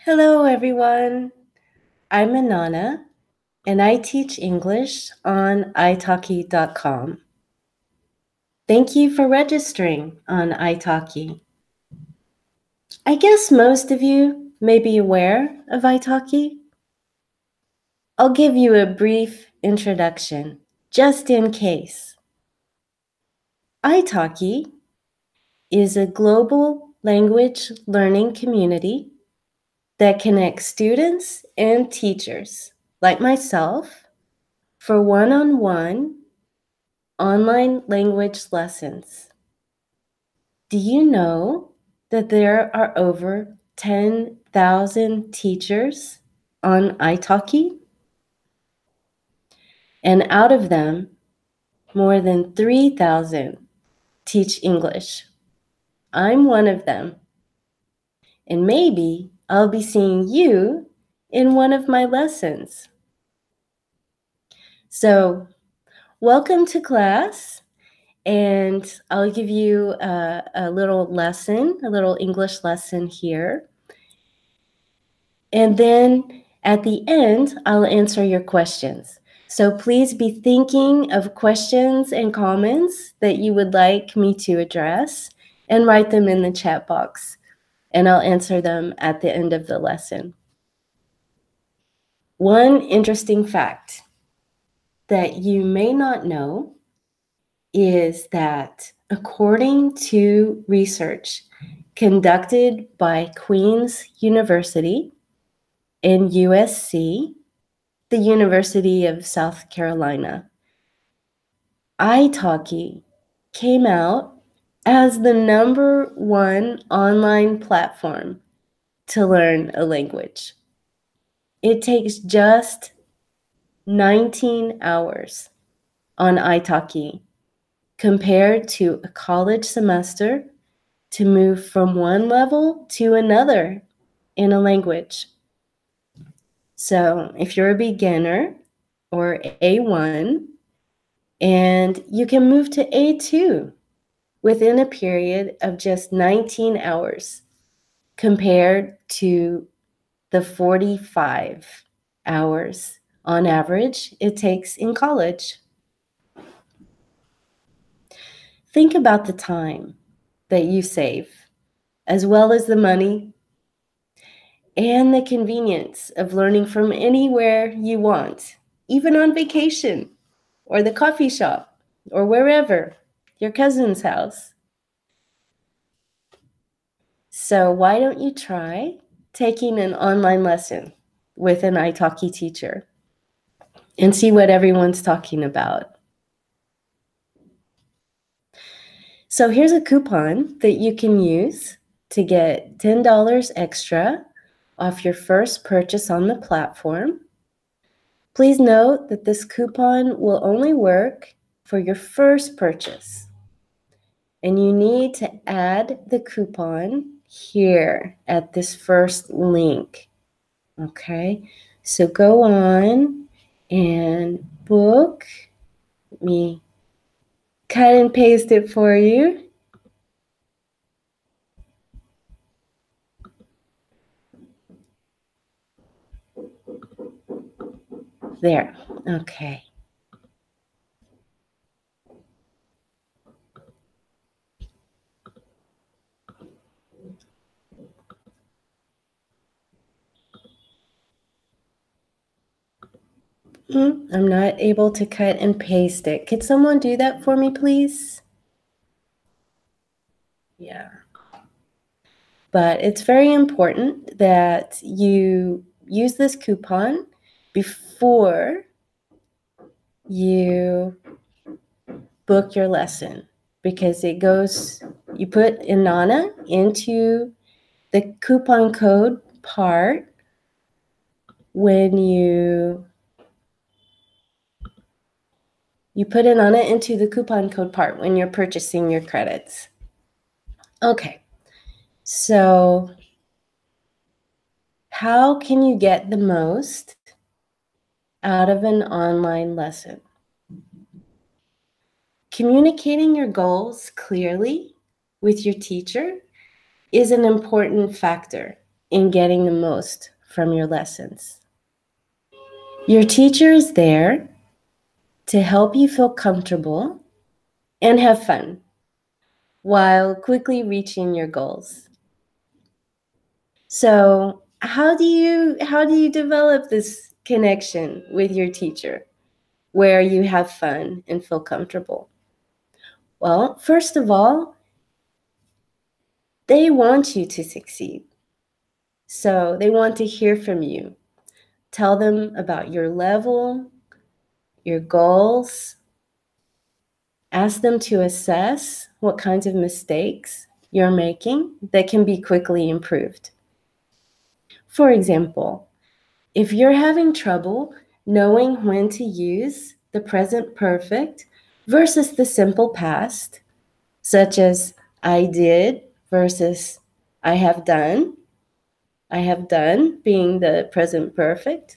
Hello, everyone. I'm Anana, and I teach English on italki.com. Thank you for registering on italki. I guess most of you may be aware of italki. I'll give you a brief introduction, just in case. italki is a global language learning community that connects students and teachers, like myself, for one-on-one online language lessons. Do you know that there are over 10,000 teachers on italki? And out of them, more than 3,000 teach English. I'm one of them. And maybe I'll be seeing you in one of my lessons. So, welcome to class. And I'll give you a little lesson, a little English lesson here. And then at the end, I'll answer your questions. So please be thinking of questions and comments that you would like me to address and write them in the chat box. And I'll answer them at the end of the lesson. One interesting fact that you may not know is that according to research conducted by Queen's University and USC, the University of South Carolina, italki came out as the #1 online platform to learn a language. It takes just 19 hours on italki compared to a college semester to move from one level to another in a language. So if you're a beginner or A1, and you can move to A2 within a period of just 19 hours compared to the 45 hours on average it takes in college. Think about the time that you save, as well as the money and the convenience of learning from anywhere you want, even on vacation or the coffee shop or wherever, your cousin's house. So why don't you try taking an online lesson with an italki teacher and see what everyone's talking about? So here's a coupon that you can use to get $10 extra off your first purchase on the platform. Please note that this coupon will only work for your first purchase. And you need to add the coupon here at this first link. Okay, so go on and book. Let me cut and paste it for you. There, okay. I'm not able to cut and paste it. Could someone do that for me, please? Yeah. But it's very important that you use this coupon before you book your lesson, because it goes, you put Inanna into the coupon code part when you put Inanna into the coupon code part when you're purchasing your credits. Okay, so how can you get the most out of an online lesson? Communicating your goals clearly with your teacher is an important factor in getting the most from your lessons. Your teacher is there to help you feel comfortable and have fun while quickly reaching your goals. So, how do you develop this connection with your teacher where you have fun and feel comfortable? Well, first of all, they want you to succeed. So, they want to hear from you. Tell them about your level, your goals. Ask them to assess what kinds of mistakes you're making that can be quickly improved. For example, if you're having trouble knowing when to use the present perfect versus the simple past, such as I did versus I have done being the present perfect,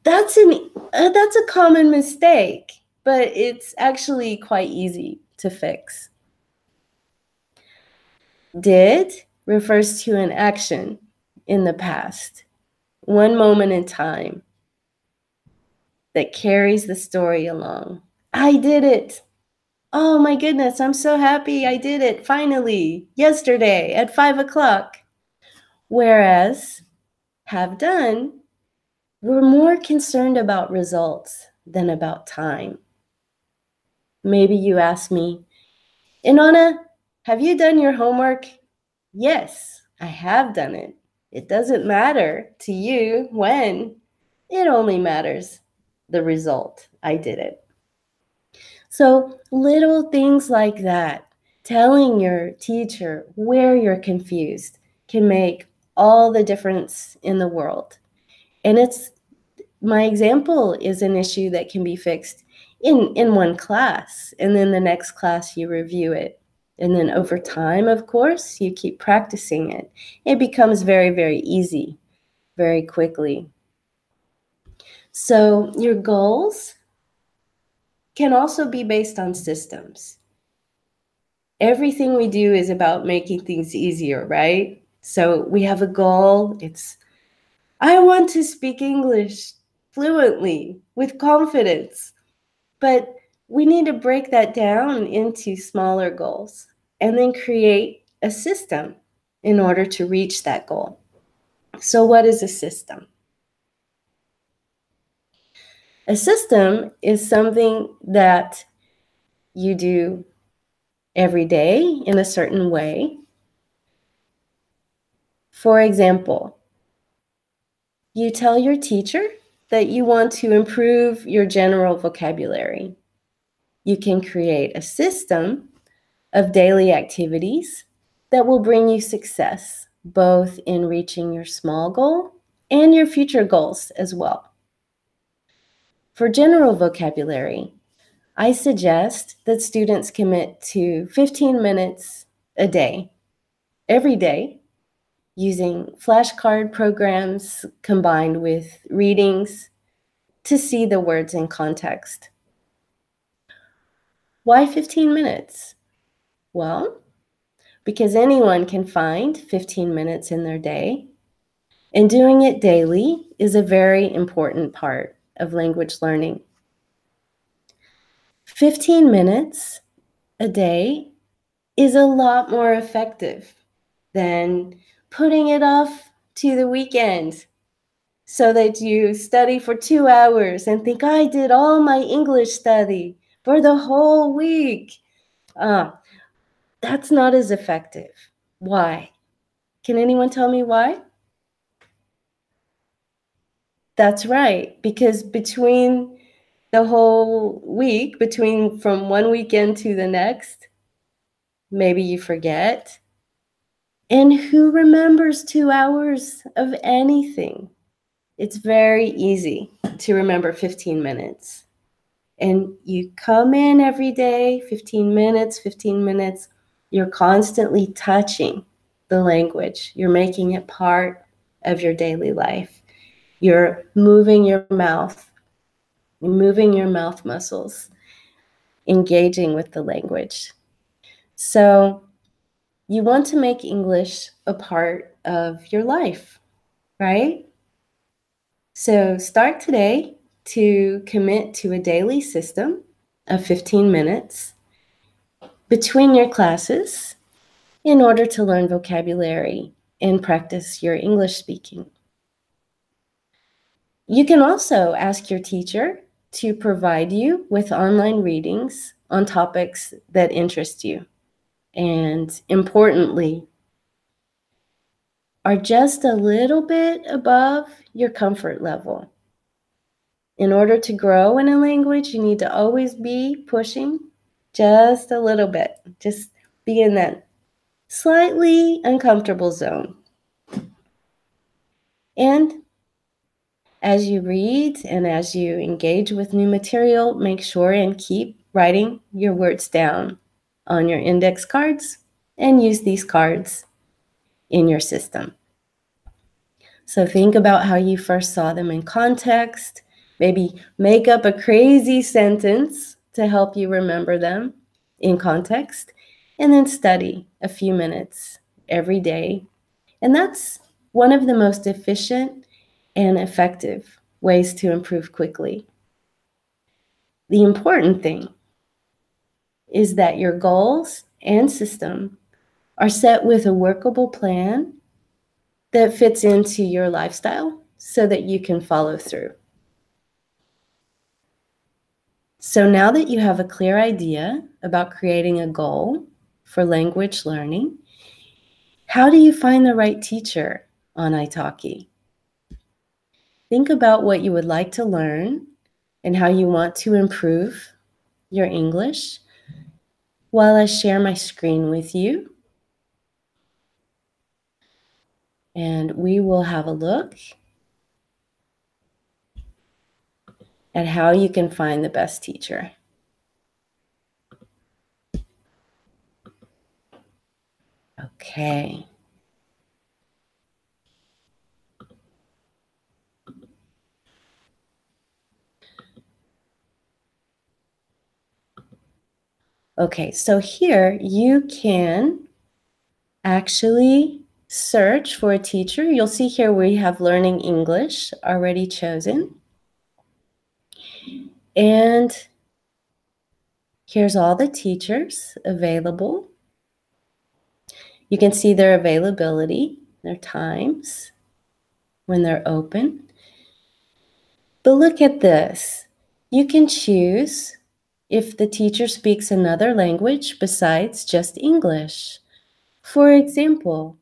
that's a common mistake, but it's actually quite easy to fix. Did refers to an action in the past, one moment in time that carries the story along. I did it. Oh my goodness, I'm so happy I did it finally, yesterday at 5 o'clock. Whereas have done, we're more concerned about results than about time. Maybe you ask me, Inanna, have you done your homework? Yes, I have done it. It doesn't matter to you when. It only matters the result. I did it. So little things like that, telling your teacher where you're confused can make all the difference in the world. And my example is an issue that can be fixed in one class, and then the next class you review it. And then over time, of course, you keep practicing it. It becomes very, very easy very quickly. So your goals can also be based on systems. Everything we do is about making things easier, right? So we have a goal. It's, I want to speak English fluently with confidence. But we need to break that down into smaller goals and then create a system in order to reach that goal. So what is a system? A system is something that you do every day in a certain way. For example, you tell your teacher that you want to improve your general vocabulary. You can create a system of daily activities that will bring you success, both in reaching your small goal and your future goals as well. For general vocabulary, I suggest that students commit to 15 minutes a day, every day, using flashcard programs combined with readings to see the words in context. Why 15 minutes? Well, because anyone can find 15 minutes in their day, and doing it daily is a very important part of language learning. 15 minutes a day is a lot more effective than putting it off to the weekend so that you study for 2 hours and think, I did all my English study for the whole week. That's not as effective. Why? Can anyone tell me why? That's right, because between the whole week, from one weekend to the next, maybe you forget. And who remembers 2 hours of anything? It's very easy to remember 15 minutes. And you come in every day, 15 minutes, 15 minutes. You're constantly touching the language. You're making it part of your daily life. You're moving your mouth, moving your mouth muscles, engaging with the language. So You want to make English a part of your life, right? So start today to commit to a daily system of 15 minutes between your classes in order to learn vocabulary and practice your English speaking. You can also ask your teacher to provide you with online readings on topics that interest you and, importantly, are just a little bit above your comfort level. In order to grow in a language, you need to always be pushing just a little bit. Just be in that slightly uncomfortable zone. And as you read and as you engage with new material, make sure and keep writing your words down on your index cards and use these cards in your system. So think about how you first saw them in context. Maybe make up a crazy sentence to help you remember them in context, and then study a few minutes every day. And that's one of the most efficient and effective ways to improve quickly. The important thing is that your goals and system are set with a workable plan that fits into your lifestyle so that you can follow through. So now that you have a clear idea about creating a goal for language learning, how do you find the right teacher on italki? Think about what you would like to learn and how you want to improve your English while I share my screen with you. And we will have a look at how you can find the best teacher. Okay. Okay, so here you can actually search for a teacher. You'll see here we have Learning English already chosen. And here's all the teachers available. You can see their availability, their times, when they're open. But look at this. You can choose if the teacher speaks another language besides just English. For example,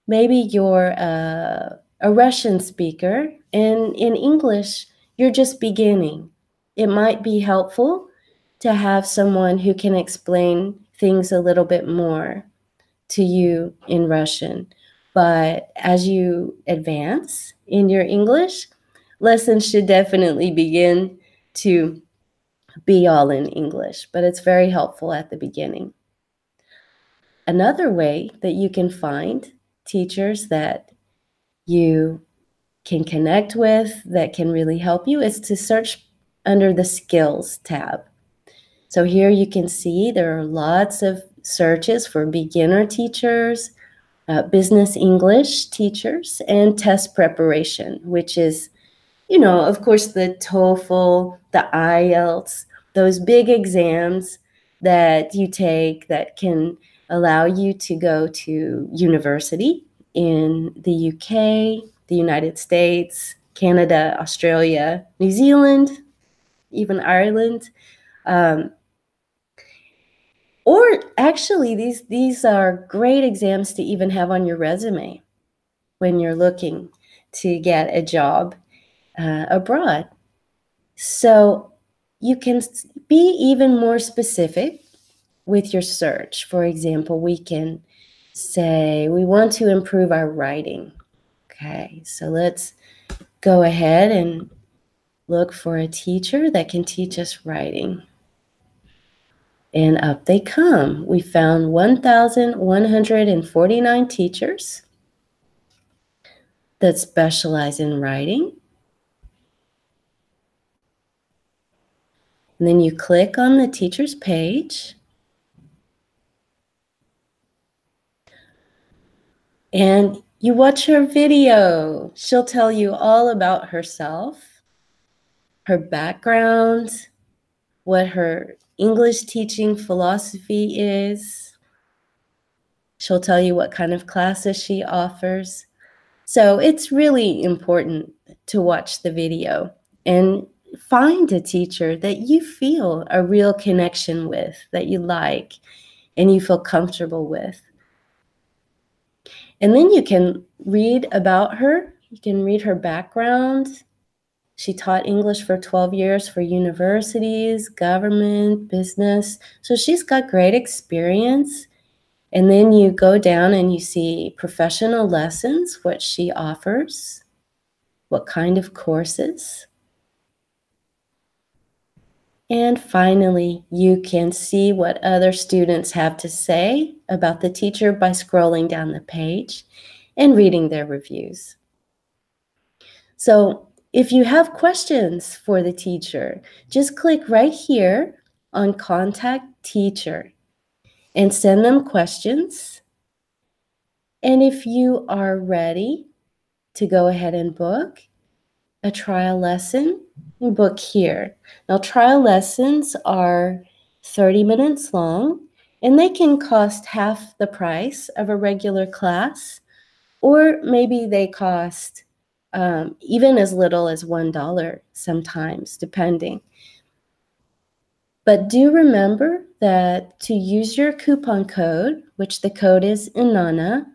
maybe you're a Russian speaker, and in English, you're just beginning. It might be helpful to have someone who can explain things a little bit more to you in Russian. But as you advance in your English, lessons should definitely begin to be all in English, but it's very helpful at the beginning. Another way that you can find teachers that you can connect with that can really help you is to search under the Skills tab. So here you can see there are lots of searches for beginner teachers, business English teachers, and test preparation, which is, of course, the TOEFL, the IELTS, those big exams that you take that can allow you to go to university in the UK, the United States, Canada, Australia, New Zealand, even Ireland. Or actually, these are great exams to even have on your resume when you're looking to get a job abroad. So you can be even more specific with your search. For example, we can say we want to improve our writing. Okay, so let's go ahead and look for a teacher that can teach us writing. And up they come. We found 1,149 teachers that specialize in writing. And then you click on the teacher's page. And you watch her video. She'll tell you all about herself, her background, what her English teaching philosophy is. She'll tell you what kind of classes she offers. So it's really important to watch the video and find a teacher that you feel a real connection with, that you like, and you feel comfortable with. And then you can read about her. You can read her background. She taught English for 12 years for universities, government, business. So she's got great experience. And then you go down and you see professional lessons, what she offers, what kind of courses. And finally, you can see what other students have to say about the teacher by scrolling down the page and reading their reviews. So if you have questions for the teacher, just click right here on Contact Teacher and send them questions. And if you are ready to go ahead and book a trial lesson, you book here. Now, trial lessons are 30 minutes long, and they can cost half the price of a regular class, or maybe they cost even as little as $1 sometimes, depending. But do remember that to use your coupon code, which the code is INANNA,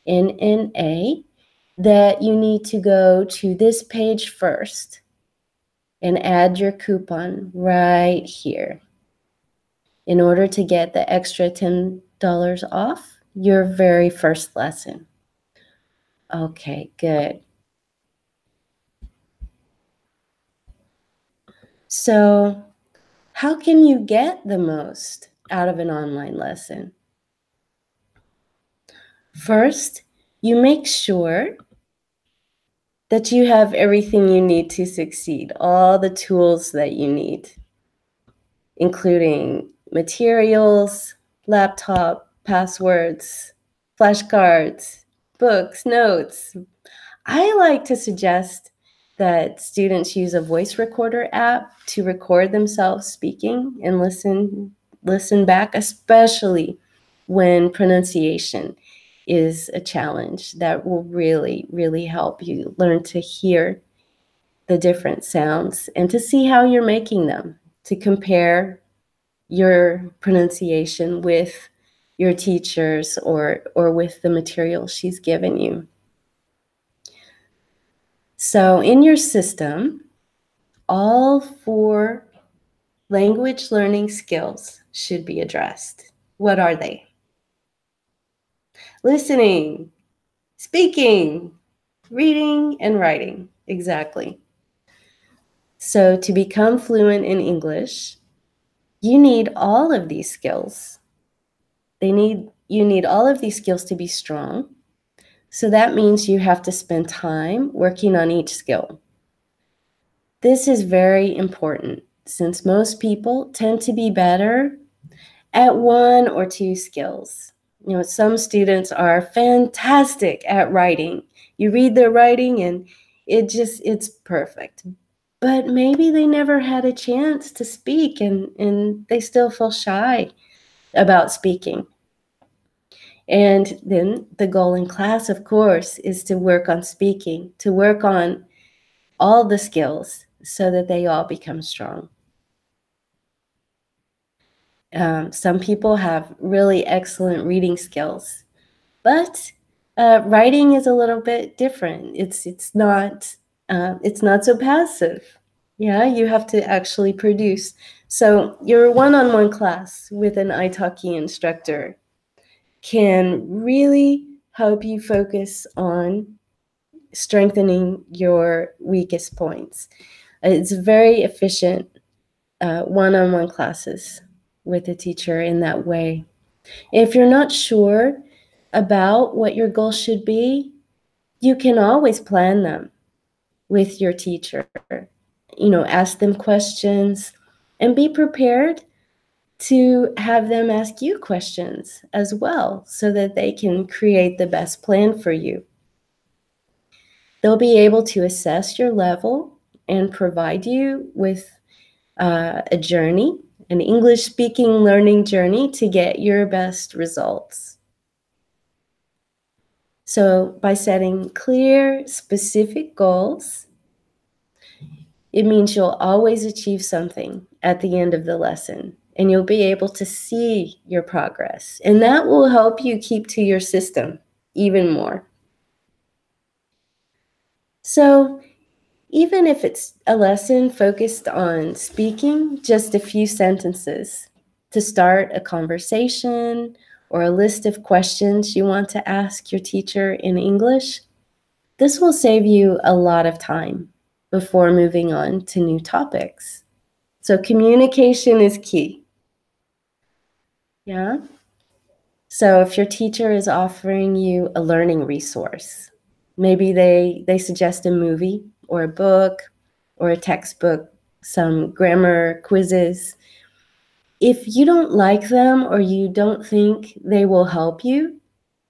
INANNA, that you need to go to this page first and add your coupon right here in order to get the extra $10 off your very first lesson. Okay, good. So, how can you get the most out of an online lesson? First, you make sure that you have everything you need to succeed, all the tools that you need, including materials, laptop, passwords, flashcards, books, notes. I like to suggest that students use a voice recorder app to record themselves speaking and listen back, especially when pronunciation is a challenge. That will really, really help you learn to hear the different sounds and to see how you're making them, to compare your pronunciation with your teachers or with the material she's given you. So in your system, all 4 language learning skills should be addressed. What are they? Listening, speaking, reading, and writing. Exactly. So to become fluent in English, you need all of these skills. You need all of these skills to be strong. So that means you have to spend time working on each skill. This is very important since most people tend to be better at 1 or 2 skills. You know, some students are fantastic at writing. You read their writing and it's perfect. But maybe they never had a chance to speak and they still feel shy about speaking. And then the goal in class, of course, is to work on speaking, to work on all the skills so that they all become strong. Some people have really excellent reading skills, but writing is a little bit different. It's not so passive. Yeah, you have to actually produce. So your one-on-one class with an italki instructor can really help you focus on strengthening your weakest points. It's very efficient one-on-one classes with a teacher in that way. If you're not sure about what your goals should be, you can always plan them with your teacher. You know, ask them questions and be prepared to have them ask you questions as well so that they can create the best plan for you. They'll be able to assess your level and provide you with a journey, an English speaking learning journey to get your best results. So by setting clear, specific goals, it means you'll always achieve something at the end of the lesson, and you'll be able to see your progress. And that will help you keep to your system even more. So even if it's a lesson focused on speaking just a few sentences to start a conversation or a list of questions you want to ask your teacher in English, this will save you a lot of time before moving on to new topics. So communication is key. Yeah? So if your teacher is offering you a learning resource, maybe they suggest a movie or a book or a textbook, some grammar quizzes. If you don't like them or you don't think they will help you,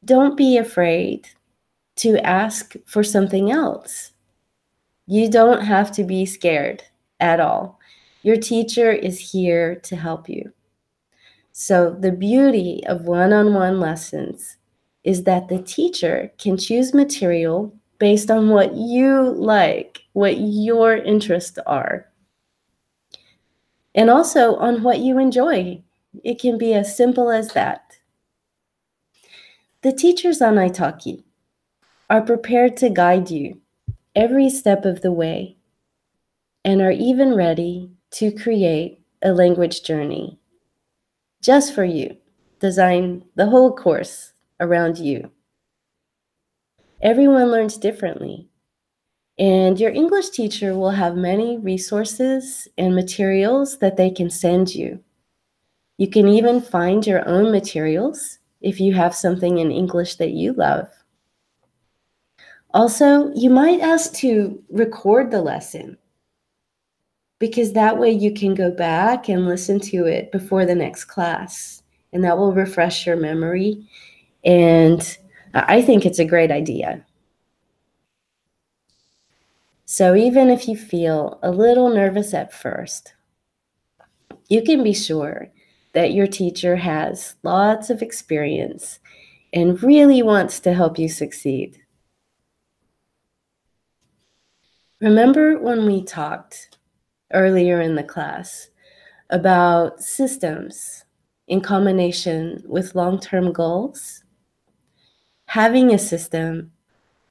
don't be afraid to ask for something else. You don't have to be scared at all. Your teacher is here to help you. So the beauty of one-on-one lessons is that the teacher can choose material based on what you like, what your interests are, and also on what you enjoy. It can be as simple as that. The teachers on italki are prepared to guide you every step of the way and are even ready to create a language journey just for you, design the whole course around you. Everyone learns differently, and your English teacher will have many resources and materials that they can send you. You can even find your own materials if you have something in English that you love. Also, you might ask to record the lesson because that way you can go back and listen to it before the next class, and that will refresh your memory. And I think it's a great idea. So even if you feel a little nervous at first, you can be sure that your teacher has lots of experience and really wants to help you succeed. Remember when we talked earlier in the class about systems in combination with long-term goals? Having a system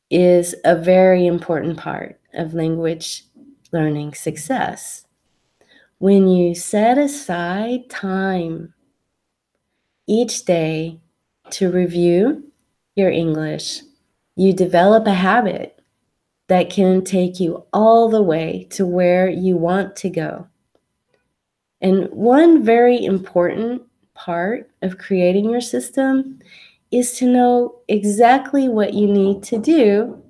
is a very important part of language learning success. When you set aside time each day to review your English, you develop a habit that can take you all the way to where you want to go. And one very important part of creating your system is to know exactly what you need to do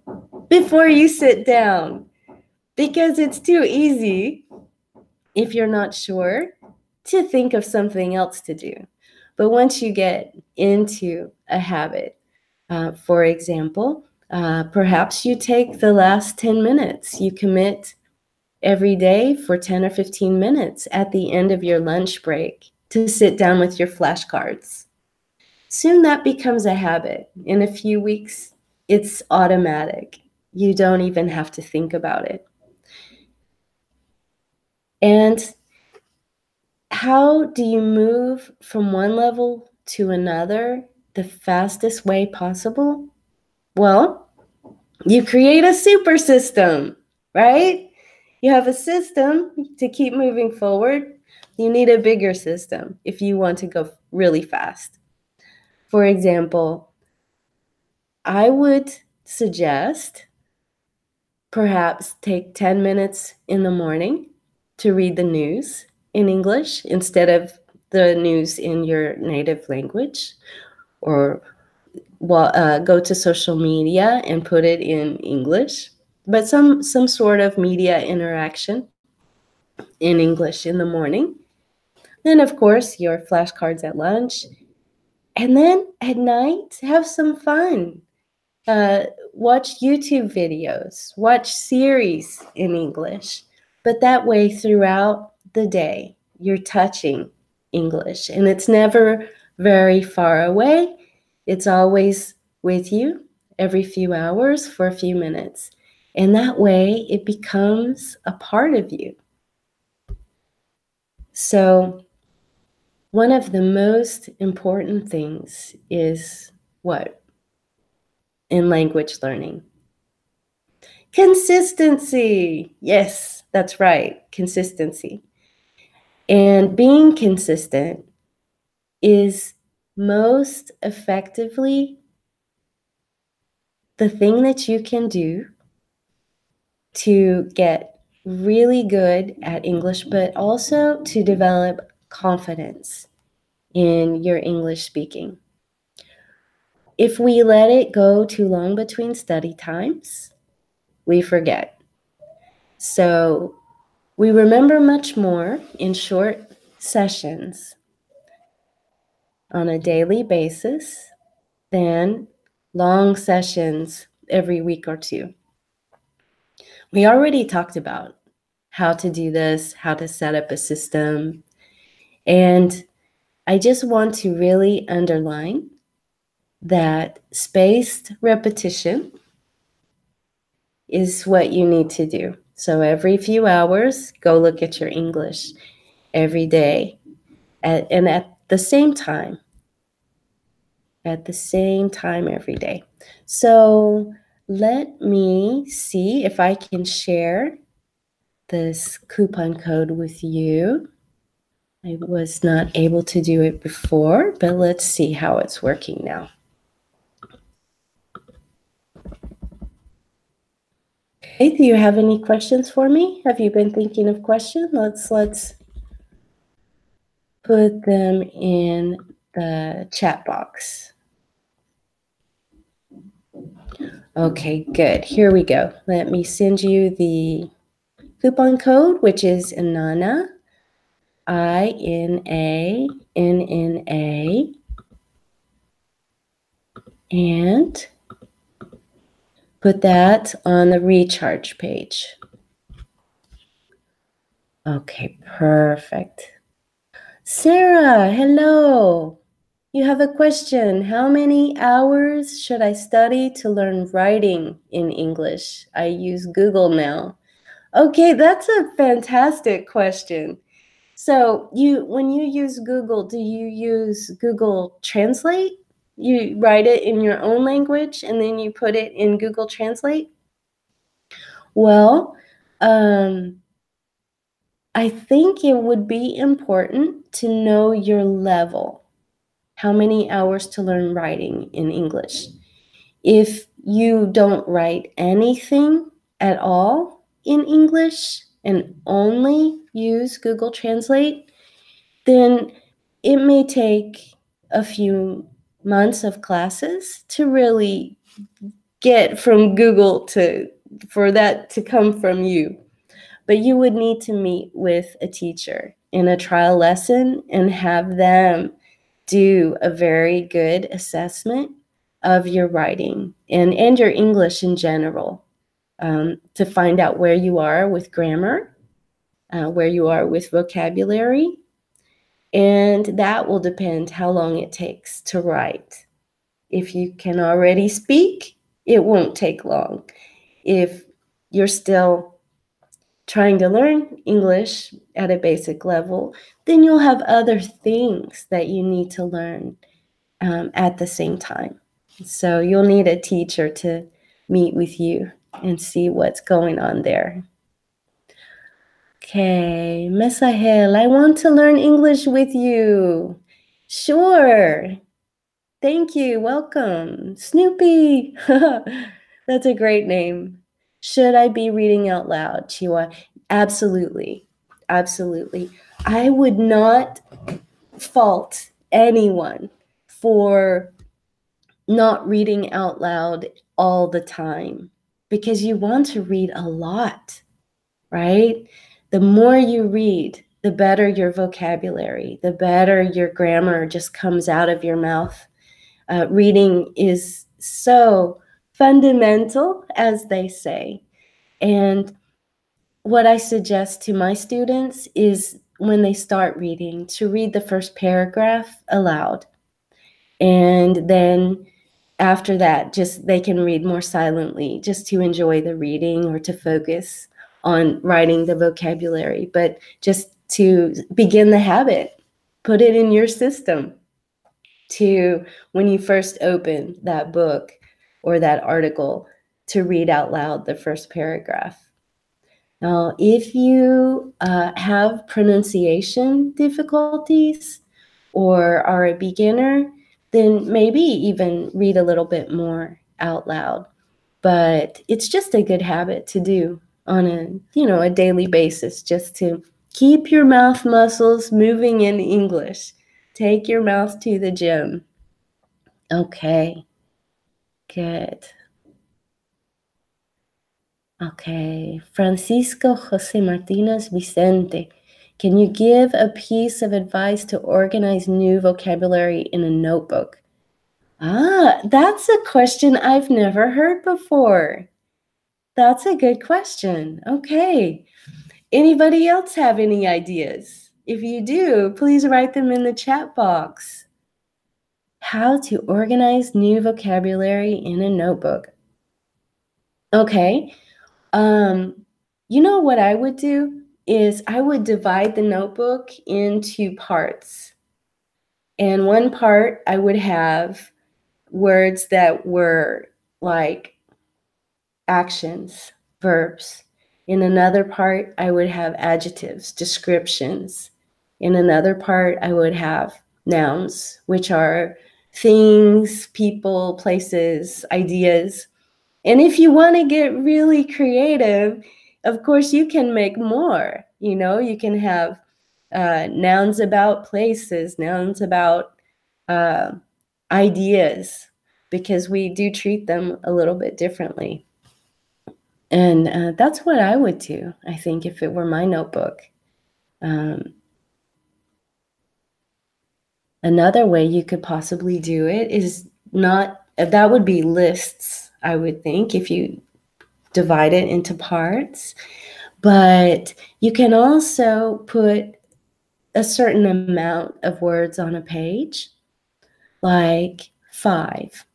before you sit down, because it's too easy, if you're not sure, to think of something else to do. But once you get into a habit, for example, perhaps you take the last 10 minutes, you commit every day for 10 or 15 minutes at the end of your lunch break to sit down with your flashcards. Soon that becomes a habit. In a few weeks, it's automatic. You don't even have to think about it. And how do you move from one level to another the fastest way possible? Well, you create a super system, right? You have a system to keep moving forward. You need a bigger system if you want to go really fast. For example, I would suggest perhaps take 10 minutes in the morning to read the news in English instead of the news in your native language, or go to social media and put it in English, but some sort of media interaction in English in the morning. Then, of course, your flashcards at lunch. And then at night, have some fun. Watch YouTube videos, watch series in English. But that way, throughout the day, you're touching English. And it's never very far away. It's always with you every few hours for a few minutes. And that way, it becomes a part of you. So, one of the most important things is what? In language learning? Consistency. Yes, that's right. Consistency. And being consistent is most effectively the thing that you can do to get really good at English, but also to develop confidence in your English speaking. If we let it go too long between study times, we forget. So we remember much more in short sessions on a daily basis than long sessions every week or two. We already talked about how to do this, how to set up a system, and I just want to really underline that spaced repetition is what you need to do. So every few hours, go look at your English every day and at the same time. At the same time every day. So let me see if I can share this coupon code with you. I was not able to do it before, but let's see how it's working now. Okay, do you have any questions for me? Have you been thinking of questions? Let's put them in the chat box. Okay, good. Here we go. Let me send you the coupon code, which is INANA, INANNA, and put that on the recharge page. Okay, perfect. Sarah, hello. You have a question. How many hours should I study to learn writing in English? I use Google now. Okay, that's a fantastic question. So when you use Google, do you use Google Translate? You write it in your own language and then you put it in Google Translate? Well, I think it would be important to know your level. How many hours to learn writing in English? If you don't write anything at all in English and only use Google Translate, then it may take a few months of classes to really get from Google for that to come from you. But you would need to meet with a teacher in a trial lesson and have them do a very good assessment of your writing and your English in general, to find out where you are with grammar, where you are with vocabulary, and that will depend how long it takes to write. If you can already speak, it won't take long. If you're still trying to learn English at a basic level, then you'll have other things that you need to learn at the same time. So you'll need a teacher to meet with you and see what's going on there. Okay, Mesahel, I want to learn English with you. Sure. Thank you. Welcome. Snoopy. That's a great name. Should I be reading out loud, Chiwa? Absolutely. Absolutely. I would not fault anyone for not reading out loud all the time because you want to read a lot, right? The more you read, the better your vocabulary, the better your grammar just comes out of your mouth. Reading is so fundamental, as they say. And what I suggest to my students is when they start reading, to read the first paragraph aloud. And then after that, just they can read more silently just to enjoy the reading or to focus on writing the vocabulary, but just to begin the habit, put it in your system to when you first open that book or that article to read out loud the first paragraph. Now, if you have pronunciation difficulties or are a beginner, then maybe even read a little bit more out loud. But it's just a good habit to do on a daily basis, just to keep your mouth muscles moving in English. Take your mouth to the gym. Okay, good. Okay, Francisco Jose Martinez Vicente, can you give a piece of advice to organize new vocabulary in a notebook? That's a question I've never heard before. That's a good question. Okay. Anybody else have any ideas? If you do, please write them in the chat box. How to organize new vocabulary in a notebook. Okay. You know what I would do is I would divide the notebook into parts. And one part I would have words that were like actions, verbs. In another part, I would have adjectives, descriptions. In another part, I would have nouns, which are things, people, places, ideas. And if you want to get really creative, of course, you can make more. You can have nouns about places, nouns about ideas, because we do treat them a little bit differently. And that's what I would do, I think, if it were my notebook. Another way you could possibly do it is that would be lists, I would think, if you divide it into parts. But you can also put a certain amount of words on a page, like 5.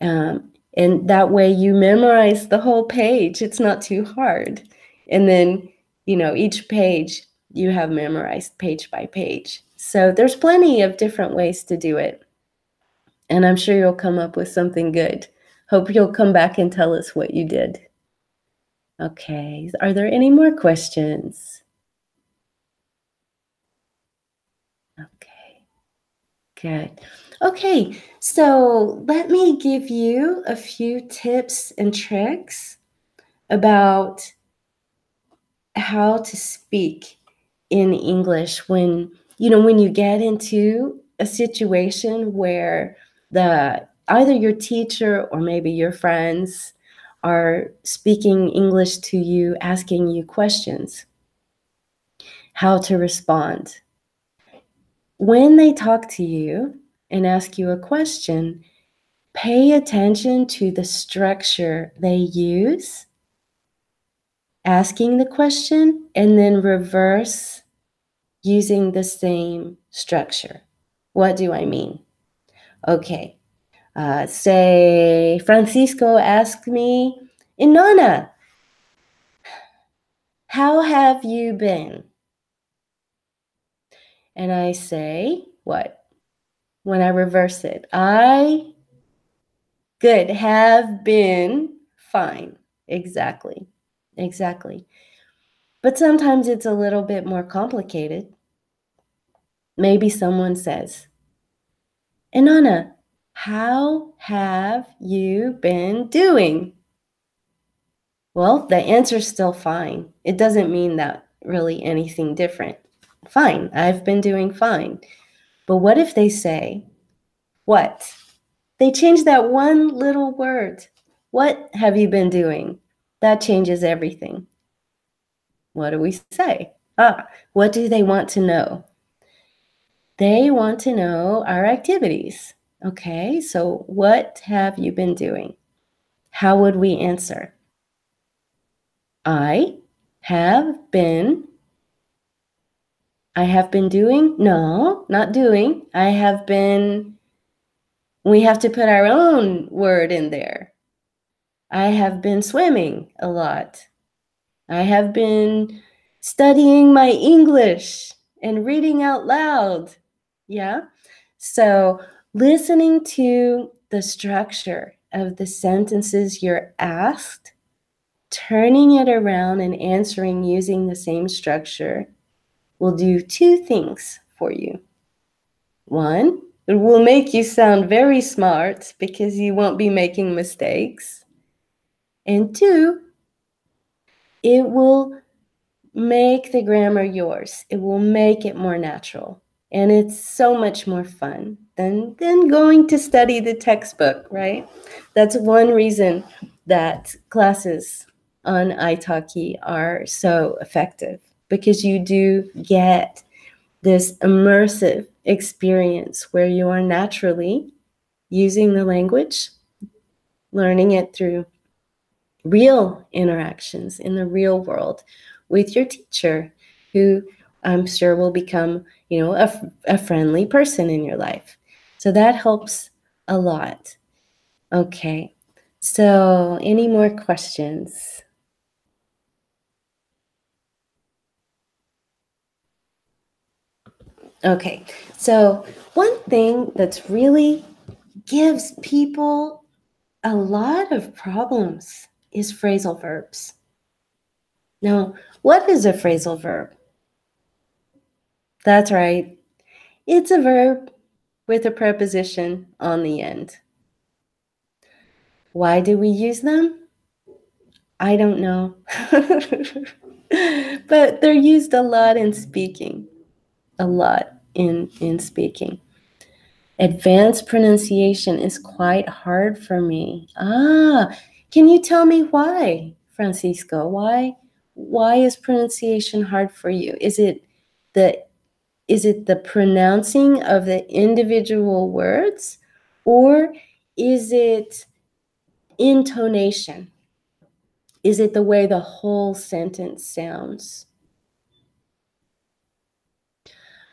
And that way you memorize the whole page. It's not too hard. And then, each page you have memorized page by page. So there's plenty of different ways to do it. And I'm sure you'll come up with something good. Hope you'll come back and tell us what you did. Okay, are there any more questions? Okay, good. Okay, so let me give you a few tips and tricks about how to speak in English when you get into a situation where either your teacher or maybe your friends are speaking English to you, asking you questions, how to respond. When they talk to you and ask you a question, pay attention to the structure they use, asking the question, and then reverse using the same structure. What do I mean? Okay, say Francisco asked me, Inona, how have you been? And I say, what? When I reverse it, good, have been fine. Exactly. But sometimes it's a little bit more complicated. Maybe someone says, Inanna, how have you been doing? Well, the answer's still fine. It doesn't mean that really anything different. Fine, I've been doing fine. But what if they say, what? They change that one little word. What have you been doing? That changes everything. What do we say? What do they want to know? They want to know our activities. Okay, so what have you been doing? How would we answer? I have been doing? No, not doing. I have been, we have to put our own word in there. I have been swimming a lot. I have been studying my English and reading out loud. Yeah. So listening to the structure of the sentences you're asked, turning it around and answering using the same structure will do two things for you. One, it will make you sound very smart because you won't be making mistakes. And two, it will make the grammar yours. It will make it more natural. And it's so much more fun than going to study the textbook, right? That's one reason that classes on italki are so effective, because you do get this immersive experience where you are naturally using the language, learning it through real interactions in the real world with your teacher, who I'm sure will become, a friendly person in your life. So that helps a lot. Okay. So any more questions? Okay. So one thing that's really gives people a lot of problems is phrasal verbs. Now, what is a phrasal verb? That's right. It's a verb with a preposition on the end. Why do we use them? I don't know. But they're used a lot in speaking. A lot in speaking. Advanced pronunciation is quite hard for me. Can you tell me why, Francisco? Why is pronunciation hard for you? Is it the pronouncing of the individual words, or is it intonation? Is it the way the whole sentence sounds?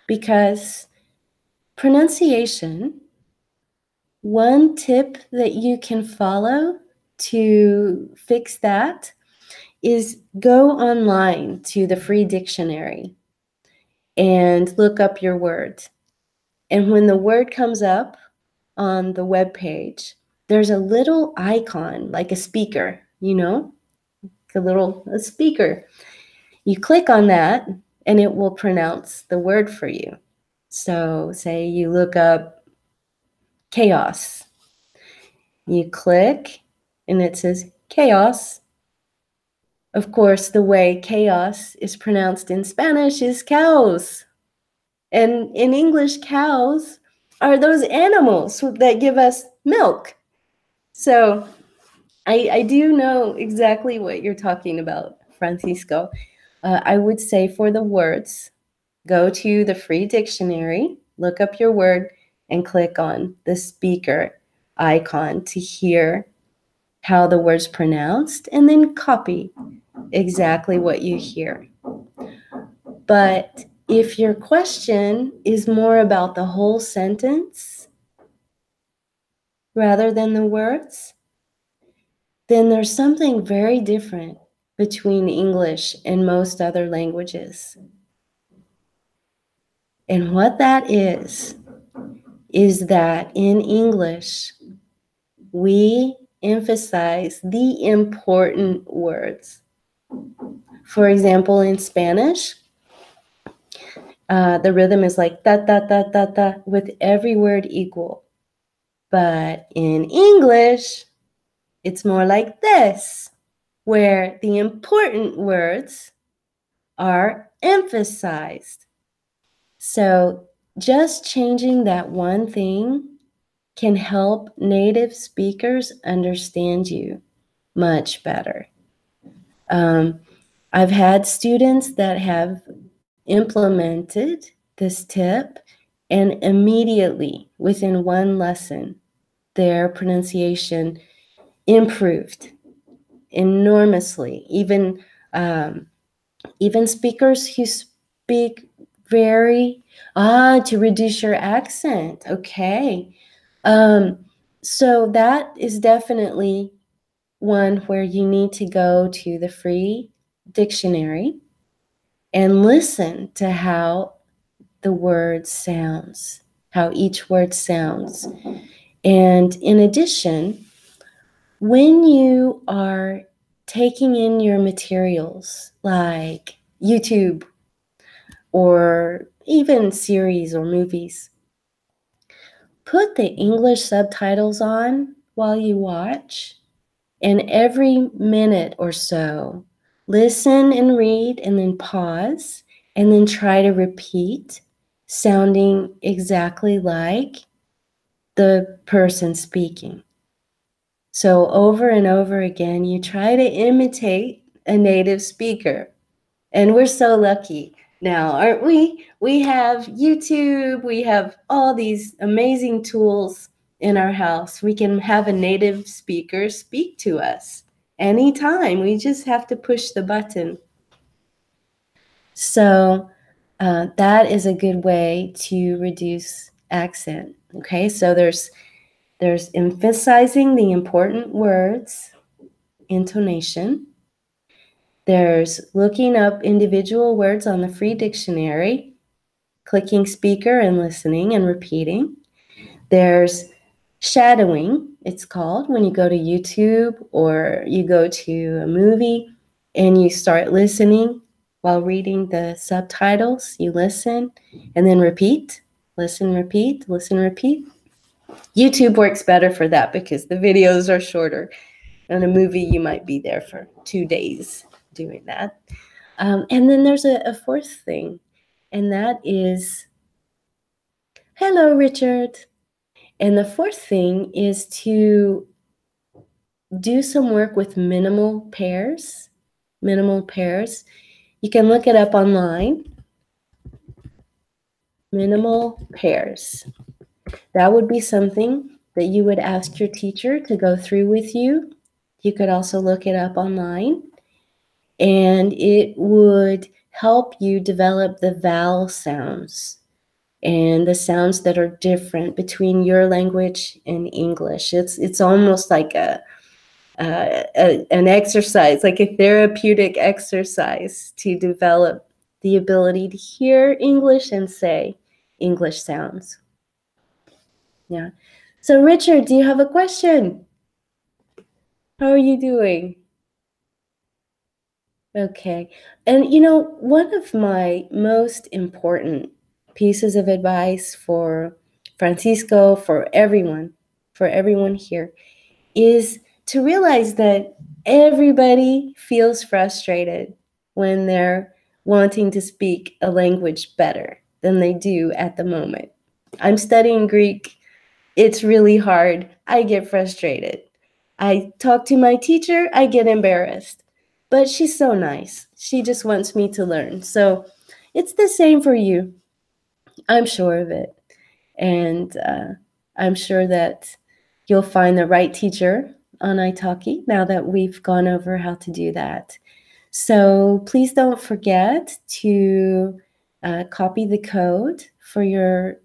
Because pronunciation, one tip that you can follow to fix that is go online to the free dictionary and look up your word. And when the word comes up on the web page, there's a little icon like a speaker, a speaker. You click on that and it will pronounce the word for you. So say you look up chaos. You click and it says chaos. Of course, the way chaos is pronounced in Spanish is cows. And in English, cows are those animals that give us milk. So I do know exactly what you're talking about, Francisco. I would say for the words, go to the free dictionary, look up your word, and click on the speaker icon to hear how the word's pronounced, and then copy exactly what you hear. But if your question is more about the whole sentence rather than the words, then there's something very different between English and most other languages. And what that is that in English, we emphasize the important words. For example, in Spanish, the rhythm is like da, da, da, da, da, with every word equal. But in English, it's more like this, where the important words are emphasized. So just changing that one thing can help native speakers understand you much better. I've had students that have implemented this tip, and immediately within one lesson, their pronunciation improved enormously. Even speakers who speak very to reduce your accent. Okay. So that is definitely one where you need to go to the free dictionary and listen to how the word sounds, how each word sounds. And in addition, when you are taking in your materials like YouTube or even series or movies, put the English subtitles on while you watch, and every minute or so, listen and read and then pause and then try to repeat, sounding exactly like the person speaking. So over and over again, you try to imitate a native speaker. And we're so lucky now, aren't we? We have YouTube, we have all these amazing tools in our house. We can have a native speaker speak to us anytime. We just have to push the button. So that is a good way to reduce accent. Okay, so there's emphasizing the important words, intonation. There's looking up individual words on the free dictionary, clicking speaker and listening and repeating. There's shadowing, it's called, when you go to YouTube or you go to a movie and you start listening while reading the subtitles. You listen and then repeat, listen, repeat, listen, repeat. YouTube works better for that because the videos are shorter. In a movie, you might be there for 2 days doing that. And then there's a fourth thing, and that is, hello, Richard. And the fourth thing is to do some work with minimal pairs. Minimal pairs. You can look it up online. Minimal pairs. That would be something that you would ask your teacher to go through with you. You could also look it up online, and it would help you develop the vowel sounds and the sounds that are different between your language and English. It's almost like an exercise, like a therapeutic exercise to develop the ability to hear English and say English sounds. Yeah. So Richard, do you have a question? How are you doing? Okay. And one of my most important pieces of advice for Francisco, for everyone here, is to realize that everybody feels frustrated when they're wanting to speak a language better than they do at the moment. I'm studying Greek. It's really hard. I get frustrated. I talk to my teacher, I get embarrassed. But she's so nice. She just wants me to learn. So it's the same for you. I'm sure of it. And I'm sure that you'll find the right teacher on italki now that we've gone over how to do that. So please don't forget to copy the code for your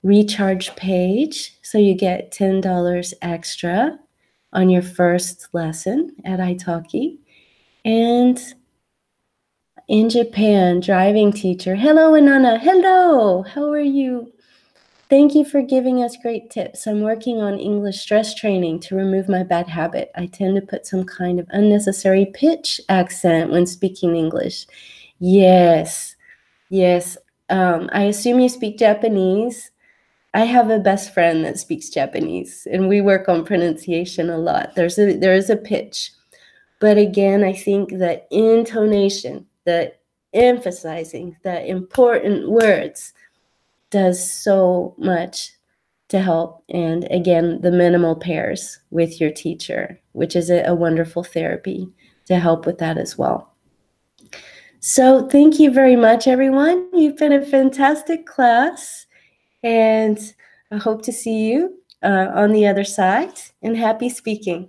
recharge page so you get $10 extra on your first lesson at italki. And in Japan, driving teacher. Hello, Inanna. Hello. How are you? Thank you for giving us great tips. I'm working on English stress training to remove my bad habit. I tend to put some kind of unnecessary pitch accent when speaking English. Yes. I assume you speak Japanese. I have a best friend that speaks Japanese, and we work on pronunciation a lot. There is a pitch. But again, I think the intonation, the emphasizing the important words does so much to help. And again, the minimal pairs with your teacher, which is a wonderful therapy to help with that as well. So thank you very much, everyone. You've been a fantastic class, and I hope to see you on the other side, and happy speaking.